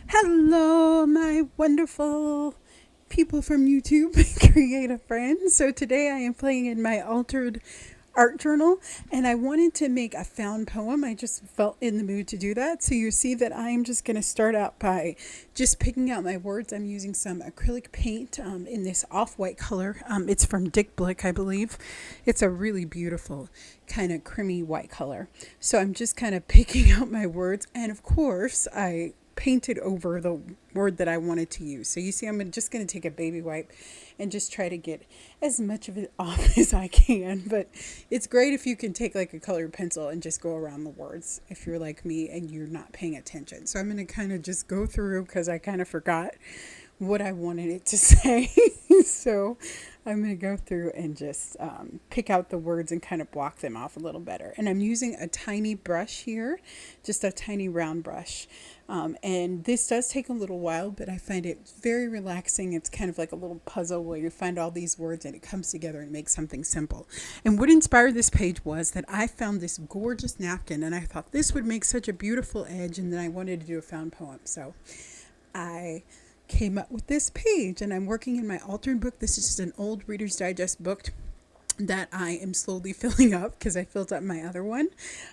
Hello, my wonderful people from YouTube, creative friends. So today I am playing in my altered art journal and I wanted to make a found poem. I just felt in the mood to do that. So you see that I'm just going to start out by just picking out my words. I'm using some acrylic paint in this off-white color. It's from Dick Blick, I believe. It's a really beautiful kind of creamy white color. So I'm just kind of picking out my words, and of course I painted over the word that I wanted to use. So you see, I'm just going to take a baby wipe and just try to get as much of it off as I can. But it's great if you can take like a colored pencil and just go around the words if you're like me and you're not paying attention. So I'm going to kind of just go through because I kind of forgot what I wanted it to say. So I'm going to go through and just pick out the words and kind of block them off a little better. And I'm using a tiny brush here, just a tiny round brush. And this does take a little while, but I find it very relaxing. It's kind of like a little puzzle where you find all these words and it comes together and makes something simple. And what inspired this page was that I found this gorgeous napkin and I thought this would make such a beautiful edge, and then I wanted to do a found poem. So I came up with this page, and I'm working in my altered book. This is just an old Reader's Digest book that I am slowly filling up because I filled up my other one.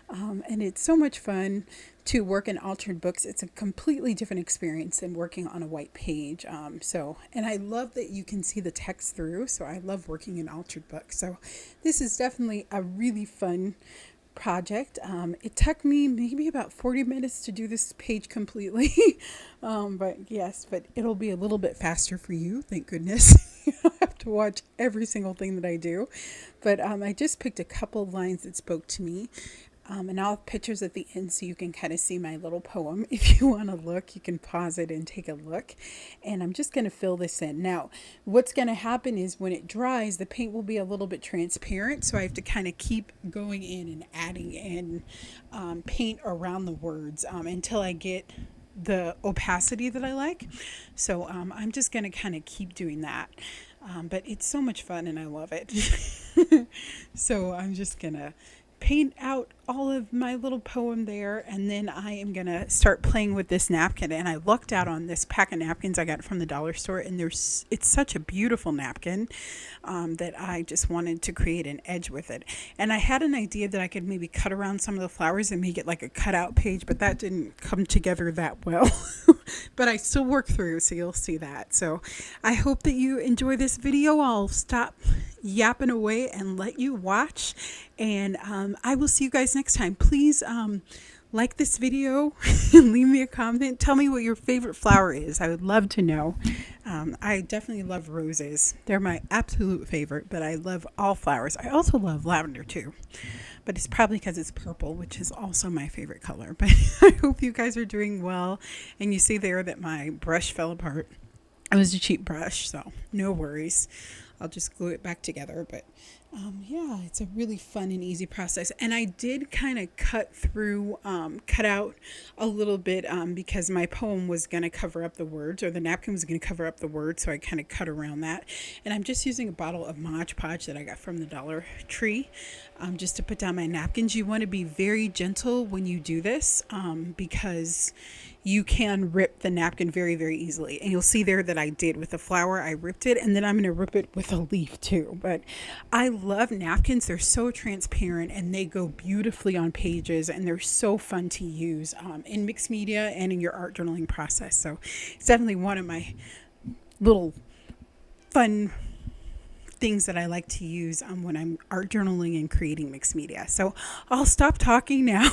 And it's so much fun to work in altered books. It's a completely different experience than working on a white page. And I love that you can see the text through. So I love working in altered books. So this is definitely a really fun project. It took me maybe about 40 minutes to do this page completely. But it'll be a little bit faster for you. Thank goodness. You don't have to watch every single thing that I do. But I just picked a couple of lines that spoke to me. And I'll have pictures at the end so you can kind of see my little poem. If you want to look, you can pause it and take a look. And I'm just going to fill this in. Now, what's going to happen is when it dries, the paint will be a little bit transparent. So I have to kind of keep going in and adding in paint around the words until I get the opacity that I like. So I'm just going to kind of keep doing that. But it's so much fun and I love it. So I'm just going to paint out all of my little poem there, and then I am gonna start playing with this napkin. And I looked out on this pack of napkins I got from the dollar store, and it's such a beautiful napkin that I just wanted to create an edge with it. And I had an idea that I could maybe cut around some of the flowers and make it like a cutout page, but that didn't come together that well. But I still work through, so you'll see that. So I hope that you enjoy this video. I'll stop yapping away and let you watch, and I will see you guys next time. Please like this video and leave me a comment. Tell me what your favorite flower is. I would love to know. I definitely love roses. They're my absolute favorite, but I love all flowers. I also love lavender too, but it's probably because it's purple, which is also my favorite color. But I hope you guys are doing well. And you see there that my brush fell apart. It was a cheap brush, so no worries. I'll just glue it back together. But it's a really fun and easy process. And I did kind of cut out a little bit because my poem was going to cover up the words, or the napkin was going to cover up the words. So I kind of cut around that. And I'm just using a bottle of Mod Podge that I got from the Dollar Tree just to put down my napkins. You want to be very gentle when you do this because you can rip the napkin very, very easily. And you'll see there that I did with the flower. I ripped it, and then I'm going to rip it with a leaf too. But I love napkins. They're so transparent and they go beautifully on pages, and they're so fun to use in mixed media and in your art journaling process. So it's definitely one of my little fun things that I like to use when I'm art journaling and creating mixed media. So I'll stop talking now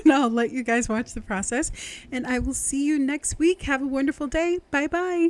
and I'll let you guys watch the process, and I will see you next week. Have a wonderful day. Bye bye.